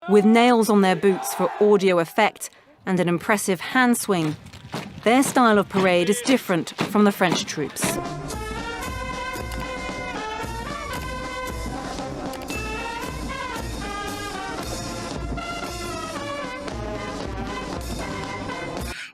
With nails on their boots for audio effect and an impressive hand swing, their style of parade is different from the French troops.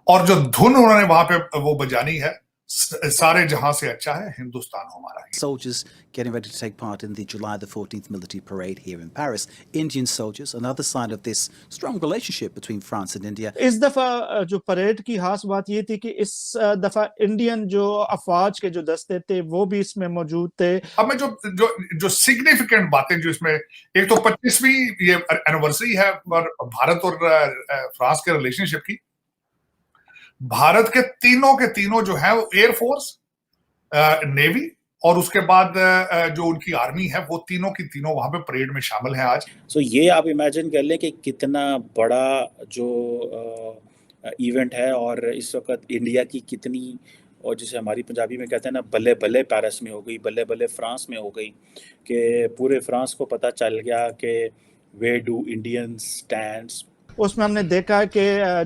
और जो धुन उन्होंने वहां पे वो बजानी है, सारे जहां से अच्छा है हिंदुस्तान हमारा। Soldiers getting ready to take part in the July the 14th military parade here in Paris. Indian soldiers, another sign of this strong relationship between France and India. इस दफा जो परेड की खास बात ये थी कि इस दफा इंडियन जो अफवाज के जो दस्ते थे वो भी इसमें मौजूद थे। अब मैं जो सिग्निफिकेंट बातें जो इसमें, एक तो 25वीं ये एनिवर्सरी है और भारत और फ्रांस के रिलेशनशिप की। भारत के तीनों जो है वो एयरफोर्स, नेवी और उसके बाद जो उनकी आर्मी है वो तीनों की तीनों वहां पे परेड में शामिल हैं आज। ये आप इमेजिन कर लें कि कितना बड़ा जो इवेंट है और इस वक्त इंडिया की कितनी, और जिसे हमारी पंजाबी में कहते हैं ना, बल्ले बल्ले पेरिस में हो गई, बल्ले बल्ले फ्रांस में हो गई, कि पूरे फ्रांस को पता चल गया कि वे डू इंडियंस स्टैंड्स। उसमें हमने देखा कि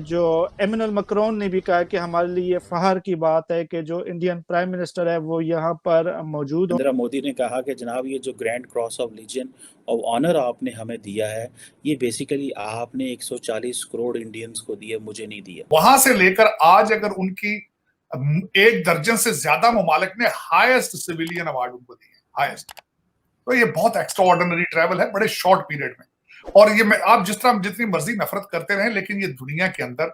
जो एमेनुअल मैक्रोन ने भी कहा कि हमारे लिए फखर की बात है कि जो इंडियन प्राइम मिनिस्टर है वो यहाँ पर मौजूद हो। नरेंद्र मोदी ने कहा कि जनाब ये जो grand cross of legion of honour आपने हमें दिया है, ये बेसिकली आपने 140 करोड़ इंडियंस को दिया, मुझे नहीं दिया। वहां से लेकर आज अगर उनकी 1 दर्जन से ज्यादा ममालिक ने हाईएस्ट सिविलियन अवार्ड उनको दिए, हाईएस्ट। तो ये बहुत एक्स्ट्राऑर्डिनरी ट्रैवल है बड़े शॉर्ट पीरियड में। और ये आप जिस तरह जितनी मर्जी नफरत करते रहें, लेकिन ये दुनिया के अंदर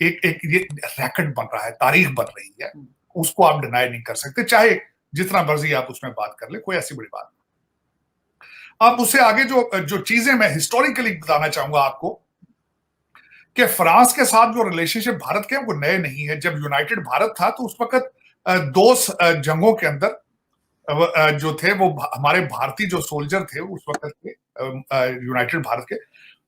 एक ये रैकेट बन रहा है, तारीख बन रही है, उसको आप डिनाई नहीं कर सकते, चाहे जितना मर्जी आप उसमें बात कर ले, कोई ऐसी बड़ी बात नहीं। अब उससे आगे जो चीजें मैं हिस्टोरिकली बताना चाहूंगा आपको कि फ्रांस के साथ जो रिलेशनशिप भारत के वो नए नहीं है। जब यूनाइटेड भारत था तो उस वक्त 2 जंगों के अंदर जो थे वो हमारे भारतीय जो सोल्जर थे उस वक्त के यूनाइटेड भारत के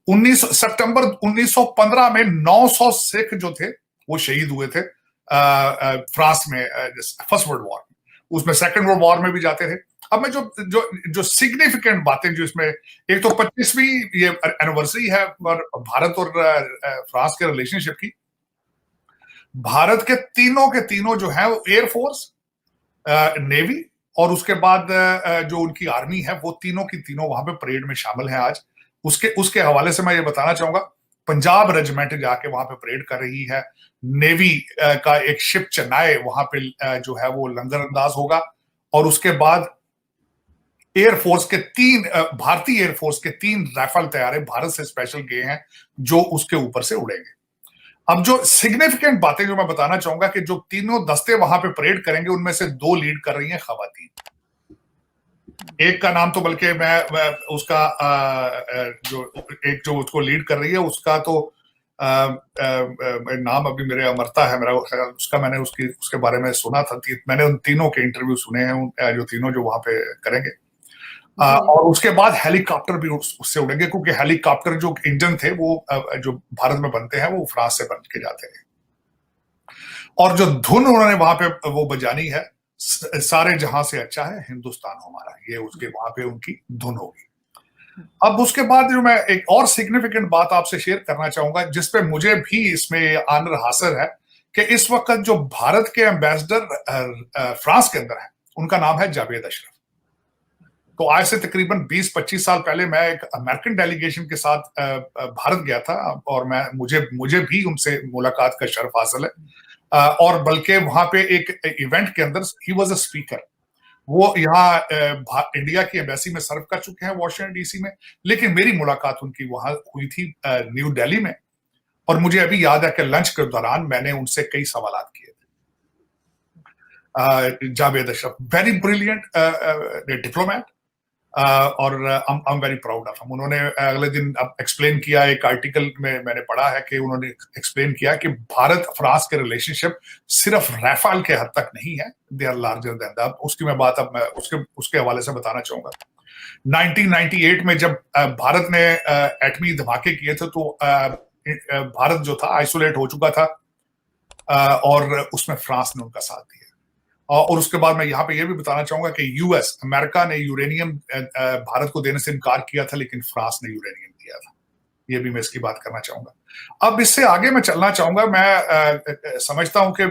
19 सितंबर 1915 में 900 सिख जो थे वो शहीद हुए थे फ्रांस में, फर्स्ट वर्ल्ड वॉर में। उसमें सेकंड वर्ल्ड वॉर में भी जाते थे। अब मैं जो सिग्निफिकेंट बातें जो इसमें, एक तो 25वीं ये एनिवर्सरी है और भारत और फ्रांस के रिलेशनशिप की। भारत के तीनों जो है वो एयरफोर्स, नेवी और उसके बाद जो उनकी आर्मी है वो तीनों की तीनों वहां पे परेड में शामिल हैं आज। उसके हवाले से मैं ये बताना चाहूंगा, पंजाब रेजिमेंट जाके वहां पे परेड कर रही है। नेवी का एक शिप चेन्नई वहां पे जो है वो लंगर अंदाज होगा। और उसके बाद एयरफोर्स के भारतीय एयरफोर्स के 3 राइफल तैयार है, भारत से स्पेशल गए हैं, जो उसके ऊपर से उड़ेंगे। अब जो सिग्निफिकेंट बातें जो मैं बताना चाहूंगा कि जो तीनों दस्ते वहां पे परेड करेंगे उनमें से 2 लीड कर रही हैं खवातीन। एक का नाम तो बल्कि मैं उसका जो उसको लीड कर रही है उसका तो नाम अभी मेरे अमरता है, मेरा उसका मैंने उसके बारे में सुना था। मैंने उन तीनों के इंटरव्यू सुने हैं, जो तीनों जो वहां पे करेंगे। और उसके बाद हेलीकॉप्टर भी उससे उड़ेंगे, क्योंकि हेलीकॉप्टर जो इंजन थे वो जो भारत में बनते हैं वो फ्रांस से बन के जाते हैं। और जो धुन उन्होंने वहां पे वो बजानी है, सारे जहां से अच्छा है हिंदुस्तान हमारा, ये उसके वहां पे उनकी धुन होगी। अब उसके बाद जो मैं एक और सिग्निफिकेंट बात आपसे शेयर करना चाहूंगा, जिसपे मुझे भी इसमें आनर हासिल है, कि इस वक्त जो भारत के एम्बेसडर फ्रांस के अंदर है उनका नाम है जावेद अशरफ। तो आज से तकरीबन 20-25 साल पहले मैं एक अमेरिकन डेलीगेशन के साथ भारत गया था और मुझे भी उनसे मुलाकात का शर्फ हासिल है। और बल्कि वहां पे एक इवेंट के अंदर ही वाज अ स्पीकर। वो यहाँ इंडिया की एम्बेसी में सर्व कर चुके हैं वॉशिंगटन डीसी में, लेकिन मेरी मुलाकात उनकी वहां हुई थी न्यू दिल्ली में। और मुझे अभी याद है कि लंच के दौरान मैंने उनसे कई सवाल किए थे। Javed Ashraf very brilliant diplomat, और I am very proud of him. उन्होंने अगले दिन एक्सप्लेन किया, एक आर्टिकल में मैंने पढ़ा है कि उन्होंने एक्सप्लेन किया कि भारत फ्रांस के रिलेशनशिप सिर्फ राफेल के हद तक नहीं है, they are larger than that. उसकी मैं बात अब मैं उसके हवाले से बताना चाहूंगा। 1998 में जब भारत ने एटमी धमाके किए थे तो भारत जो था आइसोलेट हो चुका था, और उसमें फ्रांस ने उनका साथ दिया। और उसके बाद मैं यहाँ पे ये भी बताना चाहूंगा कि यूएस अमेरिका ने यूरेनियम भारत को देने से इनकार किया था, लेकिन फ्रांस ने यूरेनियम दिया था। ये भी मैं इसकी बात करना चाहूंगा। अब इससे आगे मैं चलना चाहूंगा। मैं समझता हूं कि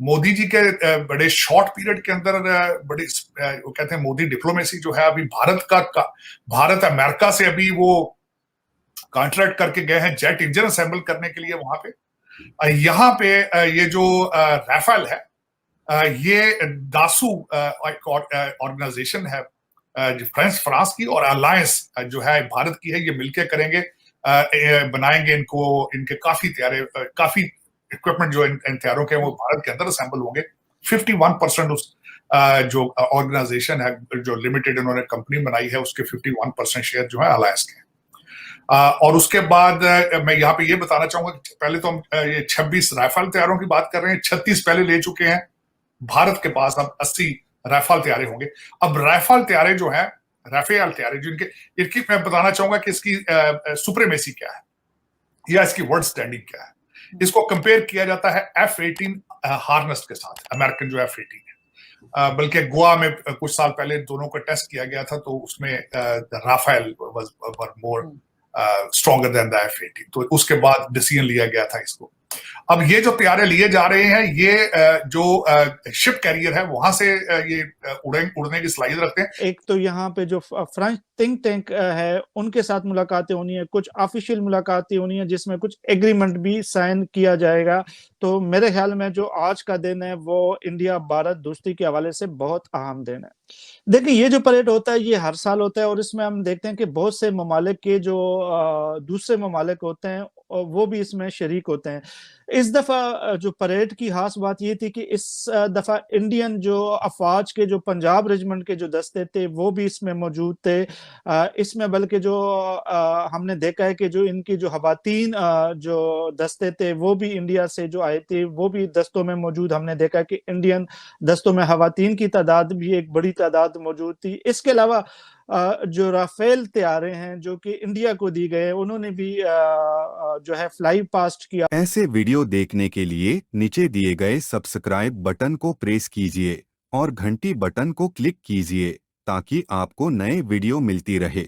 मोदी जी के बड़े शॉर्ट पीरियड के अंदर बड़ी वो कहते हैं मोदी डिप्लोमेसी जो है अभी भारत अमेरिका से अभी वो कॉन्ट्रैक्ट करके गए हैं जेट इंजन असेंबल करने के लिए वहां पे। यहाँ पे ये जो राफेल है ये दासू ऑर्गेनाइजेशन है फ्रांस की और अलायंस जो है भारत की है, ये मिलके करेंगे, बनाएंगे इनको। इनके काफी इक्विपमेंट जो इन हथियारों के वो भारत के अंदर असेंबल होंगे। 51% उस जो ऑर्गेनाइजेशन है जो लिमिटेड इन्होंने कंपनी बनाई है उसके 51% शेयर जो है अलायंस के। और उसके बाद मैं यहाँ पे ये बताना चाहूंगा कि पहले तो हम ये 26 राफेल तैयारों की बात कर रहे हैं, 36 पहले ले चुके हैं। भारत के पास अब 80 राफेल तैयारे होंगे। अब राफेल तैयारे जो है इनकी मैं बताना चाहूंगा कि इसकी सुप्रीमेसी क्या है या इसकी वर्ल्ड स्टैंडिंग क्या है। इसको कंपेयर किया जाता है F-18 हार्नेस्ट के साथ, अमेरिकन जो F-18 है। बल्कि गोवा में कुछ साल पहले दोनों का टेस्ट किया गया था तो उसमें Rafale were more stronger than the F-18, तो उसके बाद डिसीजन लिया गया था इसको। अब ये जो तैयारे लिए जा रहे हैं ये जो शिप कैरियर है वहां से ये उड़ने की सलाहियत रखते हैं। एक तो यहाँ पे जो फ्रेंच थिंक टैंक है उनके साथ मुलाकातें होनी है, कुछ ऑफिशियल मुलाकातें होनी है जिसमें कुछ एग्रीमेंट भी साइन किया जाएगा। तो मेरे ख्याल में जो आज का दिन है वो इंडिया भारत दोस्ती के हवाले से बहुत अहम दिन है। देखिए ये जो परेड होता है ये हर साल होता है और इसमें हम देखते हैं कि बहुत से ममालिक के जो दूसरे ममालिक होते हैं वो भी इसमें शरीक होते हैं। इस दफा जो परेड की खास बात ये थी कि इस दफा इंडियन जो अफवाज के जो पंजाब रेजिमेंट के जो दस्ते थे वो भी इसमें मौजूद थे। इसमें बल्कि जो हमने देखा है कि जो इनकी जो खवातीन जो दस्ते थे वो भी इंडिया से जो आए थे वो भी दस्तों में मौजूद। हमने देखा कि इंडियन दस्तों में खवातीन की तादाद भी एक बड़ी तादाद मौजूद थी। इसके अलावा जो राफेल तैयारे हैं जो कि इंडिया को दी गए उन्होंने भी जो है फ्लाई पास्ट किया। ऐसे वीडियो देखने के लिए नीचे दिए गए सब्सक्राइब बटन को प्रेस कीजिए और घंटी बटन को क्लिक कीजिए ताकि आपको नए वीडियो मिलती रहे।